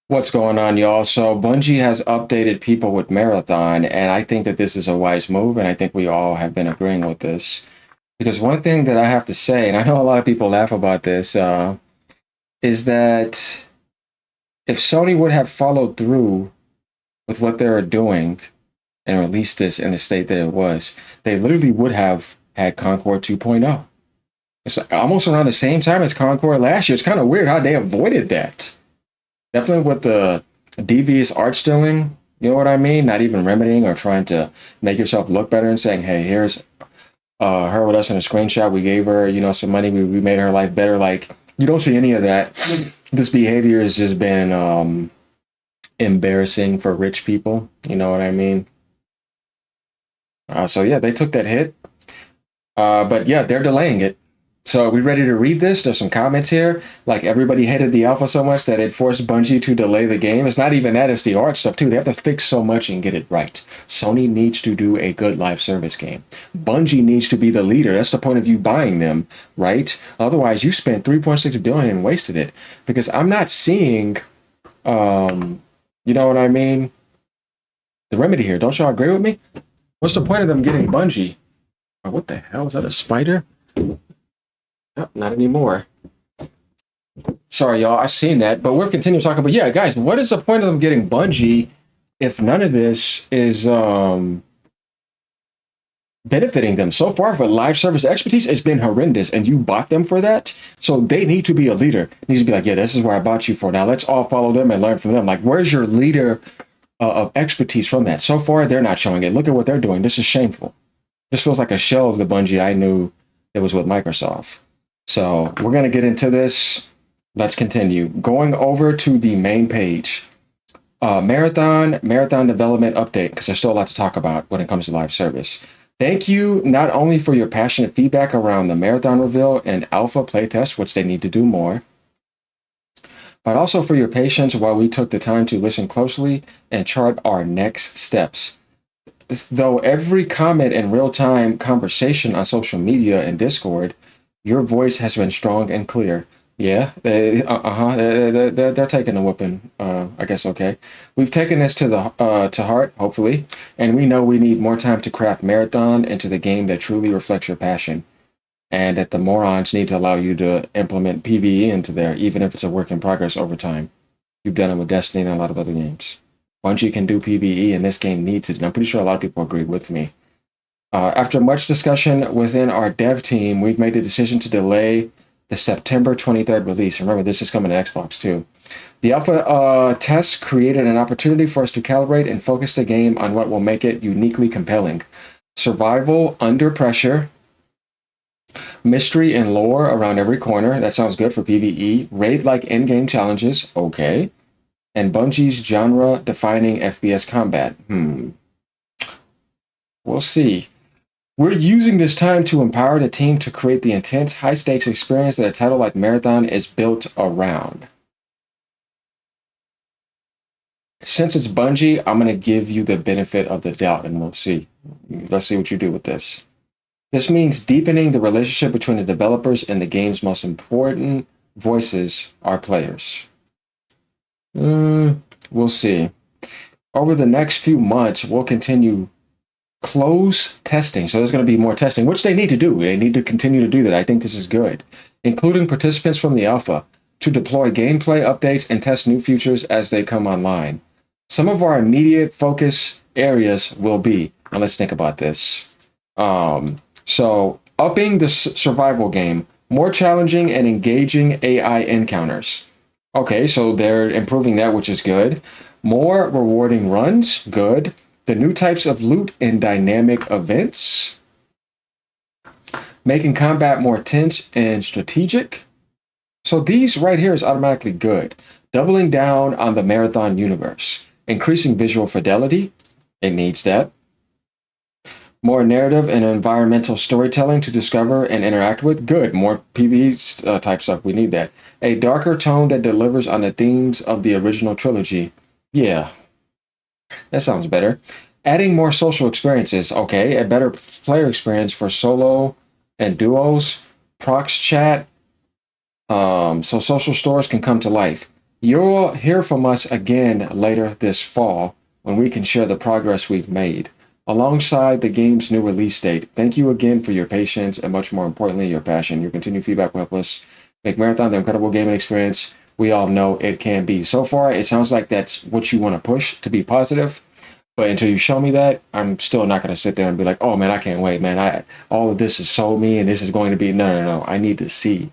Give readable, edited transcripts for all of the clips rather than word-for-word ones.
What's going on, y'all? So Bungie has updated people with Marathon, and I think that this is a wise move, and I think we all have been agreeing with this. Because one thing that I have to say, and I know a lot of people laugh about this, is that if Sony would have followed through with what they were doing and released this in the state that it was, they literally would have had Concord 2.0. It's almost around the same time as Concord last year. It's kind of weird how they avoided that. Definitely with the devious art stealing, you know what I mean? Not even remedying or trying to make yourself look better and saying, hey, here's her with us in a screenshot. We gave her, some money. We made her life better. Like, you don't see any of that. This behavior has just been embarrassing for rich people. You know what I mean? So, yeah, they took that hit. But, yeah, they're delaying it. So are we ready to read this? There's some comments here. Like everybody hated the alpha so much that it forced Bungie to delay the game. It's not even that, it's the art stuff too. They have to fix so much and get it right. Sony needs to do a good live service game. Bungie needs to be the leader. That's the point of you buying them, right? Otherwise, you spent 3.6 billion and wasted it. Because I'm not seeing you know what I mean? The remedy here. Don't y'all agree with me? What's the point of them getting Bungie? Oh, what the hell? Is that a spider? Oh, not anymore. Sorry, y'all. I've seen that, but we'll continue talking. But yeah, guys, what is the point of them getting Bungie if none of this is benefiting them? So far, for live service expertise, it's been horrendous, and you bought them for that. So they need to be a leader. It needs to be like, yeah, this is where I bought you for. Now let's all follow them and learn from them. Like, where's your leader of expertise from that? So far, they're not showing it. Look at what they're doing. This is shameful. This feels like a shell of the Bungie I knew that was with Microsoft. So we're going to get into this. Let's continue. Going over to the main page. Marathon development update, because there's still a lot to talk about when it comes to live service. Thank you not only for your passionate feedback around the Marathon reveal and alpha playtest, which they need to do more, but also for your patience while we took the time to listen closely and chart our next steps. Though every comment and real-time conversation on social media and Discord, your voice has been strong and clear. Yeah, they're taking a whooping. I guess okay. We've taken this to heart, hopefully, and we know we need more time to craft Marathon into the game that truly reflects your passion, and that the morons need to allow you to implement PVE into there, even if it's a work in progress over time. You've done it with Destiny and a lot of other games. Bungie can do PVE, and this game needs it. And I'm pretty sure a lot of people agree with me. After much discussion within our dev team, we've made the decision to delay the September 23rd release. Remember, this is coming to Xbox too. The alpha tests created an opportunity for us to calibrate and focus the game on what will make it uniquely compelling. Survival under pressure, mystery and lore around every corner. That sounds good for PvE. Raid-like in-game challenges. Okay. And Bungie's genre-defining FPS combat. We'll see. We're using this time to empower the team to create the intense, high-stakes experience that a title like Marathon is built around. Since it's Bungie, I'm going to give you the benefit of the doubt, and we'll see. Let's see what you do with this. This means deepening the relationship between the developers and the game's most important voices, our players. We'll see. Over the next few months, we'll continue close testing. So there's going to be more testing, which they need to do. They need to continue to do that. I think this is good. Including participants from the alpha to deploy gameplay updates and test new features as they come online. Some of our immediate focus areas will be, now let's think about this. So upping the survival game, more challenging and engaging AI encounters. Okay, so they're improving that, which is good. More rewarding runs, good. The new types of loot and dynamic events. Making combat more tense and strategic. So these right here is automatically good. Doubling down on the Marathon universe. Increasing visual fidelity. It needs that. More narrative and environmental storytelling to discover and interact with. Good. More PvE type stuff. We need that. A darker tone that delivers on the themes of the original trilogy. Yeah. That sounds better. Adding more social experiences. Okay. A better player experience for solo and duos. Prox chat. So social stores can come to life. You'll hear from us again later this fall when we can share the progress we've made alongside the game's new release date. Thank you again for your patience and, much more importantly, your passion. Your continued feedback will help us make Marathon the incredible gaming experience we all know it can be. So far, it sounds like that's what you want to push, to be positive. But until you show me that, I'm still not going to sit there and be like, "Oh man, I can't wait, man! All of this is sold me, and this is going to be no. I need to see."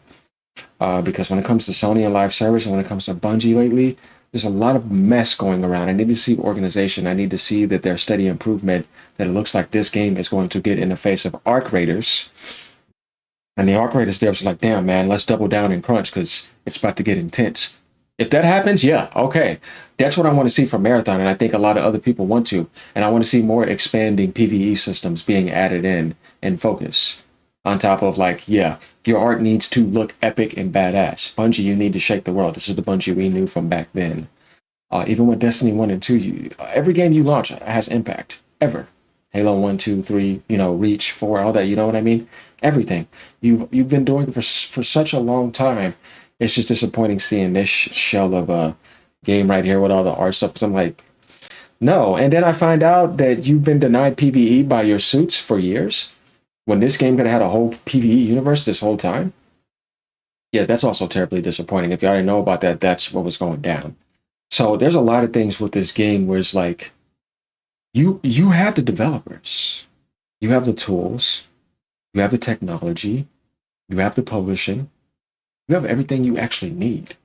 Because when it comes to Sony and live service, and when it comes to Bungie lately, there's a lot of mess going around. I need to see organization. I need to see that there's steady improvement. That it looks like this game is going to get in the face of Arc Raiders, and the Arc Raiders devs are like, "Damn, man, let's double down and crunch because it's about to get intense." If that happens, yeah, okay. That's what I want to see from Marathon, and I think a lot of other people want to. And I want to see more expanding PVE systems being added in focus. On top of like, yeah, your art needs to look epic and badass. Bungie, you need to shake the world. This is the Bungie we knew from back then. Even with Destiny 1 and 2, every game you launch has impact. Ever. Halo 1, 2, 3, Reach, 4, all that, you know what I mean? Everything. You've been doing it for such a long time. It's just disappointing seeing this shell of a game right here with all the art stuff. Because I'm like, no. And then I find out that you've been denied PVE by your suits for years when this game could have had a whole PVE universe this whole time. Yeah, that's also terribly disappointing. If you already know about that, that's what was going down. So there's a lot of things with this game where it's like you have the developers, you have the tools, you have the technology, you have the publishing, you have everything you actually need.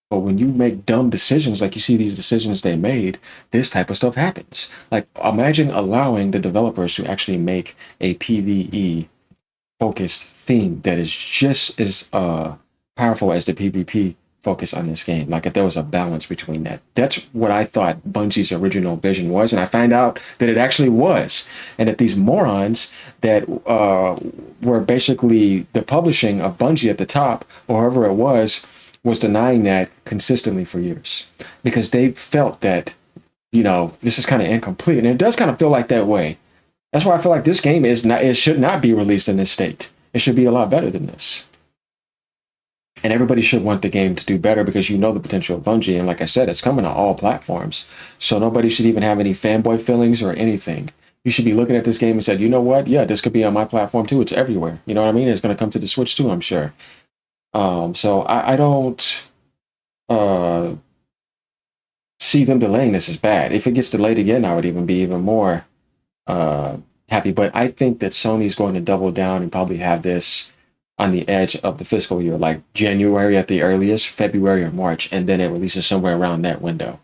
But when you make dumb decisions, like you see these decisions they made, this type of stuff happens. Like imagine allowing the developers to actually make a PvE focused theme that is just as powerful as the PvP focus on this game. Like if there was a balance between that. That's what I thought Bungie's original vision was, and I find out that it actually was, and that these morons that were basically the publishing of Bungie at the top, or whoever it was denying that consistently for years because they felt that this is kind of incomplete, and it does kind of feel like that way. That's why I feel like this game is not. It should not be released in this state. It should be a lot better than this. And everybody should want the game to do better because you know the potential of Bungie. And like I said, it's coming to all platforms. So nobody should even have any fanboy feelings or anything. You should be looking at this game and said, you know what? Yeah, this could be on my platform too. It's everywhere. You know what I mean? It's going to come to the Switch too, I'm sure. So I don't see them delaying this as bad. If it gets delayed again, I would even be even more happy. But I think that Sony's going to double down and probably have this on the edge of the fiscal year, like January at the earliest, February or March, and then it releases somewhere around that window.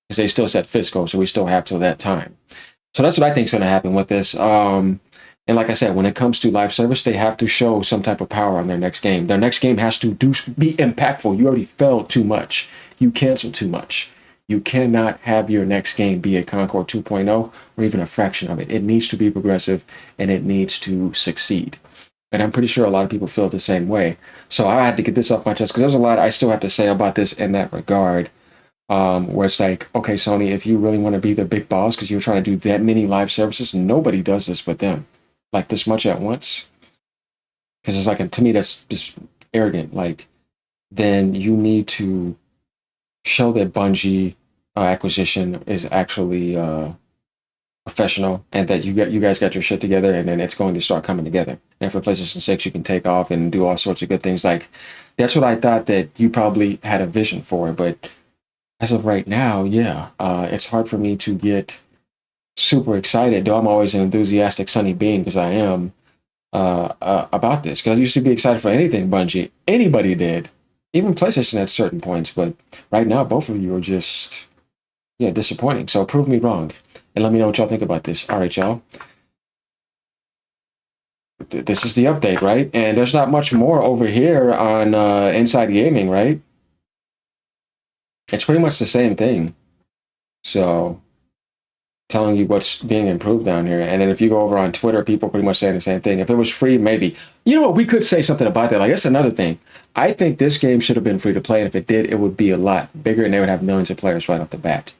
Because they still set fiscal, so we still have till that time. So that's what I think is going to happen with this. And like I said, when it comes to live service, they have to show some type of power on their next game. Their next game has to be impactful. You already failed too much. You canceled too much. You cannot have your next game be a Concord 2.0 or even a fraction of it. It needs to be progressive and it needs to succeed. And I'm pretty sure a lot of people feel the same way. So I had to get this off my chest because there's a lot I still have to say about this in that regard. Where it's like, okay, Sony, if you really want to be the big boss because you're trying to do that many live services, nobody does this but them. Like this much at once. Because it's like, to me, that's just arrogant. Like, then you need to show that Bungie acquisition is actually professional and that you guys got your shit together, and then it's going to start coming together. And for PlayStation 6, you can take off and do all sorts of good things. Like that's what I thought that you probably had a vision for. But as of right now, yeah, it's hard for me to get super excited. Though I'm always an enthusiastic Sunny Bean because I am about this. Because I used to be excited for anything Bungie. Anybody did, even PlayStation at certain points. But right now, both of you are just disappointing. So prove me wrong. And let me know what y'all think about this. All right, y'all. This is the update, right? And there's not much more over here on Inside Gaming, right? It's pretty much the same thing. So, telling you what's being improved down here. And then if you go over on Twitter, people pretty much saying the same thing. If it was free, maybe. You know what? We could say something about that. Like, that's another thing. I think this game should have been free to play. And if it did, it would be a lot bigger and they would have millions of players right off the bat.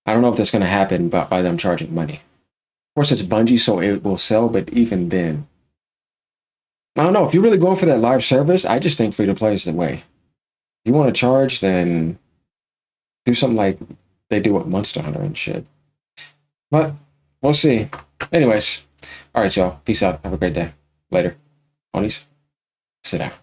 I don't know if that's going to happen by them charging money. Of course, it's Bungie, so it will sell, but even then, I don't know. If you're really going for that live service, I just think free to play is the way. If you want to charge, then Do something like they do with Monster Hunter and shit. But we'll see. Anyways, all right, y'all. Peace out. Have a great day. Later. Ponies, sit down.